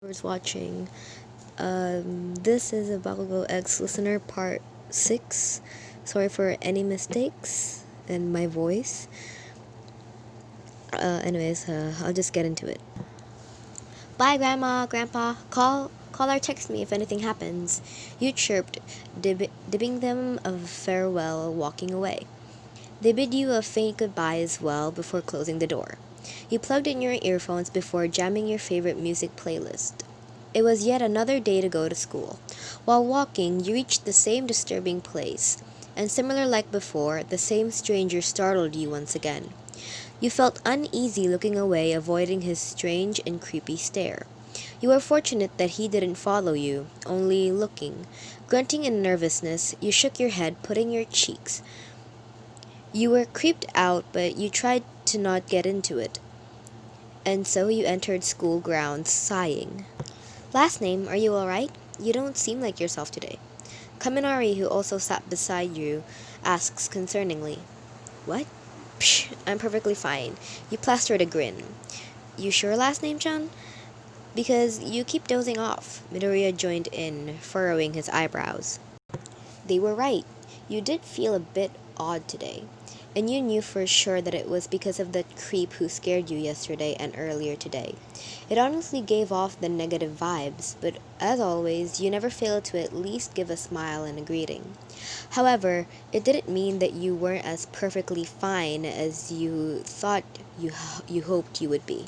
Was watching. This is a Bakugo X listener part 6. Sorry for any mistakes in my voice. I'll just get into it. Bye, Grandma, Grandpa. Call or text me if anything happens. You chirped, bidding them a farewell, walking away. They bid you a faint goodbye as well before closing the door. You plugged in your earphones before jamming your favorite music playlist. It was yet another day to go to school. While walking, you reached the same disturbing place, and similar like before, the same stranger startled you once again. You felt uneasy looking away, avoiding his strange and creepy stare. You were fortunate that he didn't follow you, only looking. Grunting in nervousness, you shook your head, putting your cheeks. You were creeped out, but you tried to not get into it. And so you entered school grounds, sighing. Last name, are you alright? You don't seem like yourself today. Kaminari, who also sat beside you, asks concerningly. What? Psh, I'm perfectly fine. You plastered a grin. You sure last name, Chan? Because you keep dozing off. Midoriya joined in, furrowing his eyebrows. They were right. You did feel a bit odd today. And you knew for sure that it was because of that creep who scared you yesterday and earlier today. It honestly gave off the negative vibes, but as always, you never failed to at least give a smile and a greeting. However, it didn't mean that you weren't as perfectly fine as you thought you hoped you would be.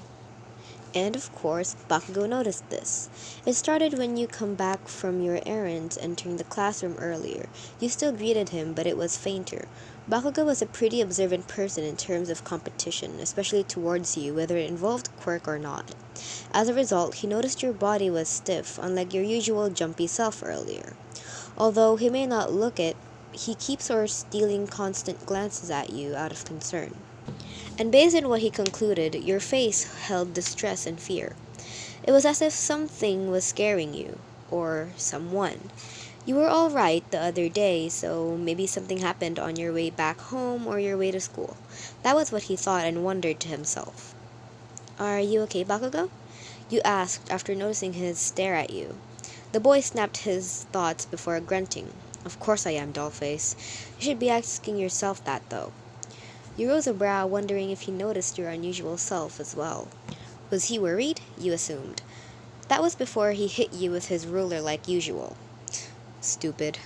And of course, Bakugo noticed this. It started when you come back from your errands, entering the classroom earlier. You still greeted him, but it was fainter. Bakugo was a pretty observant person in terms of competition, especially towards you, whether it involved quirk or not. As a result, he noticed your body was stiff, unlike your usual jumpy self earlier. Although he may not look it, he keeps stealing constant glances at you out of concern. And based on what he concluded, your face held distress and fear. It was as if something was scaring you, or someone. You were all right the other day, so maybe something happened on your way back home or your way to school. That was what he thought and wondered to himself. Are you okay, Bakugo? You asked after noticing his stare at you. The boy snapped his thoughts before grunting. Of course I am, dollface. You should be asking yourself that, though. You rose a brow, wondering if he noticed your unusual self as well. Was he worried? You assumed. That was before he hit you with his ruler like usual. Stupid.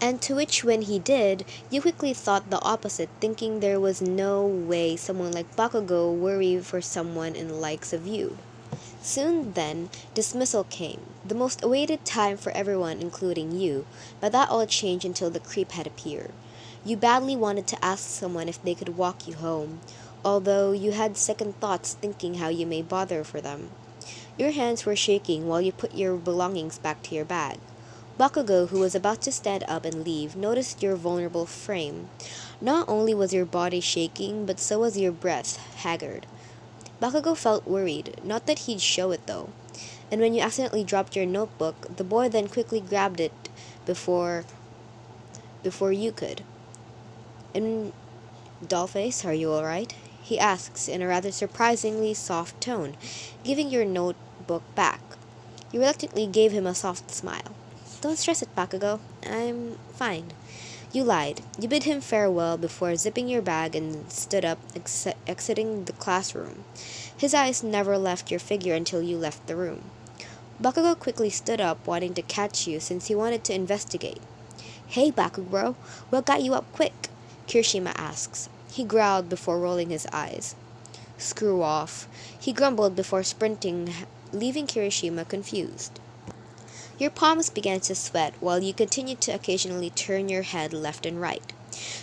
And to which, when he did, you quickly thought the opposite, thinking there was no way someone like Bakugo worried for someone in the likes of you. Soon then, dismissal came, the most awaited time for everyone, including you, but that all changed until the creep had appeared. You badly wanted to ask someone if they could walk you home, although you had second thoughts thinking how you may bother for them. Your hands were shaking while you put your belongings back to your bag. Bakugo, who was about to stand up and leave, noticed your vulnerable frame. Not only was your body shaking, but so was your breath, haggard. Bakugo felt worried, not that he'd show it though. And when you accidentally dropped your notebook, the boy then quickly grabbed it before you could. And Dollface, are you alright? He asks in a rather surprisingly soft tone, giving your notebook back. You reluctantly gave him a soft smile. Don't stress it, Bakugo. I'm fine. You lied. You bid him farewell before zipping your bag and stood up, exiting the classroom. His eyes never left your figure until you left the room. Bakugo quickly stood up, wanting to catch you since he wanted to investigate. Hey, Bakugo, what got you up quick? Kirishima asks. He growled before rolling his eyes. Screw off. He grumbled before sprinting, leaving Kirishima confused. Your palms began to sweat while you continued to occasionally turn your head left and right.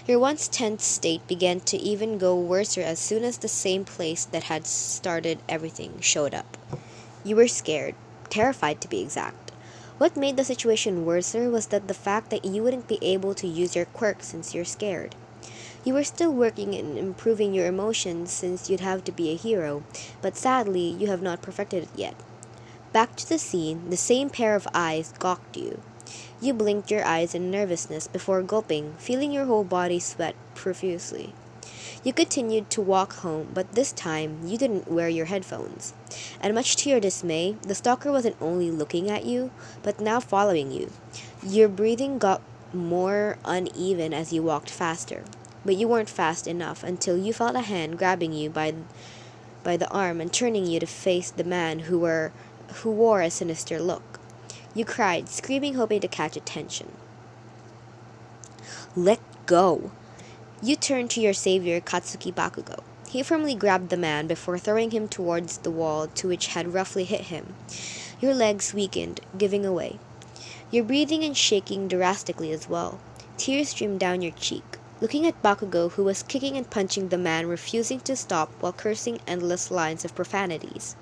Your once tense state began to even go worse as soon as the same place that had started everything showed up. You were scared, terrified to be exact. What made the situation worse was that the fact that you wouldn't be able to use your quirk since you're scared. You were still working in improving your emotions since you'd have to be a hero, but sadly, you have not perfected it yet. Back to the scene, the same pair of eyes gawked you. You blinked your eyes in nervousness before gulping, feeling your whole body sweat profusely. You continued to walk home, but this time you didn't wear your headphones. And much to your dismay, the stalker wasn't only looking at you, but now following you. Your breathing got more uneven as you walked faster, but you weren't fast enough until you felt a hand grabbing you by the arm and turning you to face the man who wore a sinister look. You cried, screaming, hoping to catch attention. Let go! You turned to your savior, Katsuki Bakugo. He firmly grabbed the man before throwing him towards the wall to which had roughly hit him. Your legs weakened, giving away. Your breathing and shaking drastically as well. Tears streamed down your cheek. Looking at Bakugo, who was kicking and punching the man, refusing to stop while cursing endless lines of profanities.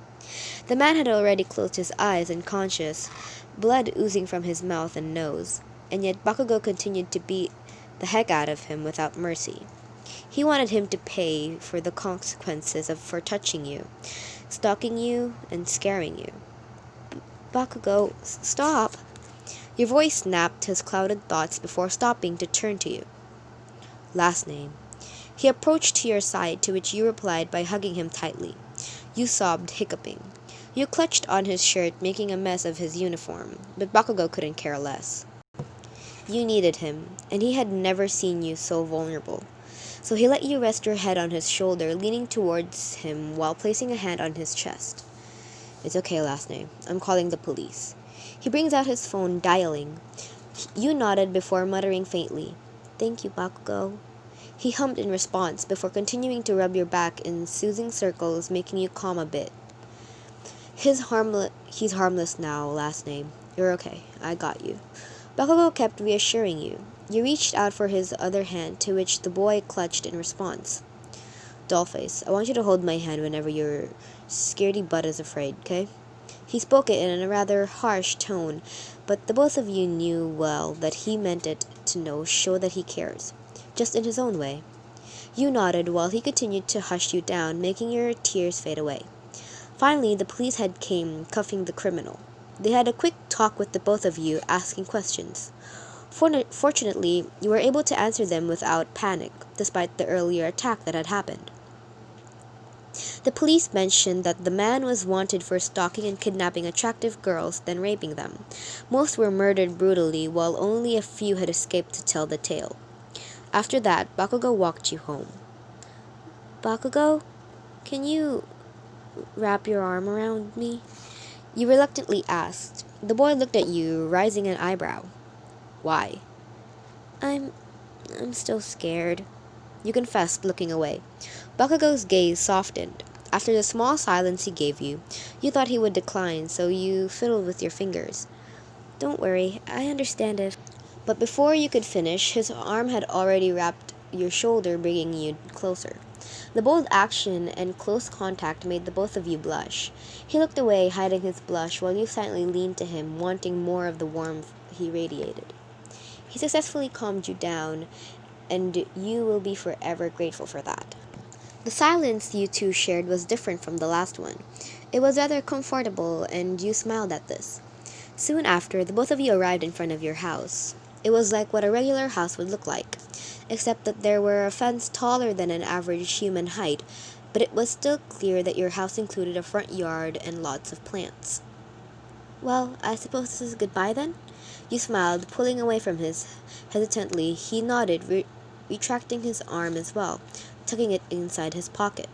The man had already closed his eyes unconscious, blood oozing from his mouth and nose, and yet Bakugo continued to beat the heck out of him without mercy. He wanted him to pay for the consequences for touching you, stalking you, and scaring you. Bakugo, stop! Your voice snapped his clouded thoughts before stopping to turn to you. Last name. He approached to your side, to which you replied by hugging him tightly. You sobbed, hiccuping. You clutched on his shirt, making a mess of his uniform, but Bakugo couldn't care less. You needed him, and he had never seen you so vulnerable. So he let you rest your head on his shoulder, leaning towards him while placing a hand on his chest. It's okay, last name. I'm calling the police. He brings out his phone, dialing. You nodded before muttering faintly, Thank you, Bakugo. He hummed in response before continuing to rub your back in soothing circles, making you calm a bit. He's harmless now, last name. You're okay. I got you. Bakugo kept reassuring you. You reached out for his other hand, to which the boy clutched in response. Dollface, I want you to hold my hand whenever your scaredy butt is afraid, okay? He spoke it in a rather harsh tone, but the both of you knew well that he meant it to show that he cares, just in his own way. You nodded while he continued to hush you down, making your tears fade away. Finally, the police head came, cuffing the criminal. They had a quick talk with the both of you, asking questions. Fortunately, you were able to answer them without panic, despite the earlier attack that had happened. The police mentioned that the man was wanted for stalking and kidnapping attractive girls, then raping them. Most were murdered brutally, while only a few had escaped to tell the tale. After that, Bakugo walked you home. Bakugo, can you wrap your arm around me? You reluctantly asked. The boy looked at you, raising an eyebrow. Why? I'm still scared. You confessed, looking away. Bakugo's gaze softened. After the small silence he gave you, you thought he would decline, so you fiddled with your fingers. Don't worry, I understand it. But before you could finish, his arm had already wrapped your shoulder, bringing you closer. The bold action and close contact made the both of you blush. He looked away, hiding his blush, while you silently leaned to him, wanting more of the warmth he radiated. He successfully calmed you down, and you will be forever grateful for that. The silence you two shared was different from the last one. It was rather comfortable, and you smiled at this. Soon after, the both of you arrived in front of your house. It was like what a regular house would look like, except that there were a fence taller than an average human height, but it was still clear that your house included a front yard and lots of plants. Well, I suppose this is goodbye then? You smiled, pulling away from his. Hesitantly, he nodded, retracting his arm as well, tucking it inside his pocket.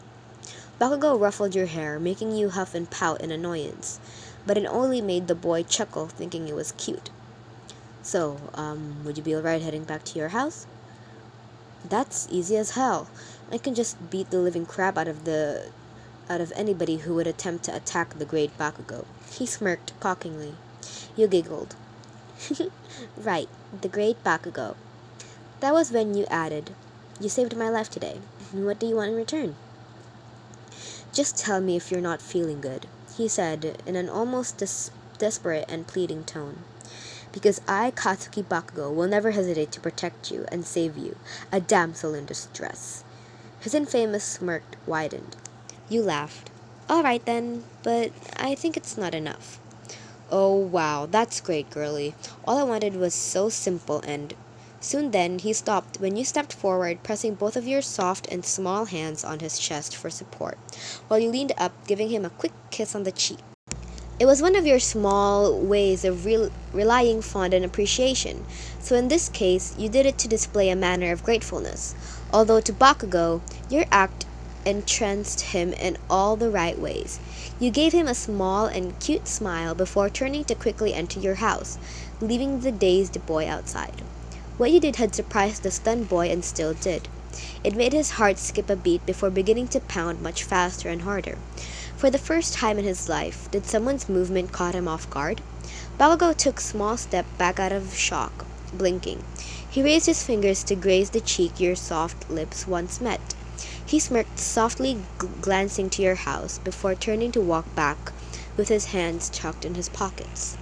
Bakugo ruffled your hair, making you huff and pout in annoyance, but it only made the boy chuckle, thinking it was cute. So, would you be alright heading back to your house? That's easy as hell. I can just beat the living crap out of anybody who would attempt to attack the great Bakugo. He smirked cockingly. You giggled. Right, the great Bakugo. That was when you added, You saved my life today. What do you want in return? Just tell me if you're not feeling good, he said in an almost desperate and pleading tone. Because I, Katsuki Bakugo, will never hesitate to protect you and save you, a damsel in distress. His infamous smirk widened. You laughed. All right then, but I think it's not enough. Oh wow, that's great, girlie. All I wanted was so simple and... Soon then he stopped when you stepped forward, pressing both of your soft and small hands on his chest for support, while you leaned up, giving him a quick kiss on the cheek. It was one of your small ways of relying fond and appreciation, so in this case, you did it to display a manner of gratefulness. Although to Bakugo, your act entranced him in all the right ways. You gave him a small and cute smile before turning to quickly enter your house, leaving the dazed boy outside. What you did had surprised the stunned boy and still did. It made his heart skip a beat before beginning to pound much faster and harder. For the first time in his life, did someone's movement caught him off guard? Bakugo took a small step back out of shock, blinking. He raised his fingers to graze the cheek your soft lips once met. He smirked softly, glancing to your house, before turning to walk back with his hands tucked in his pockets.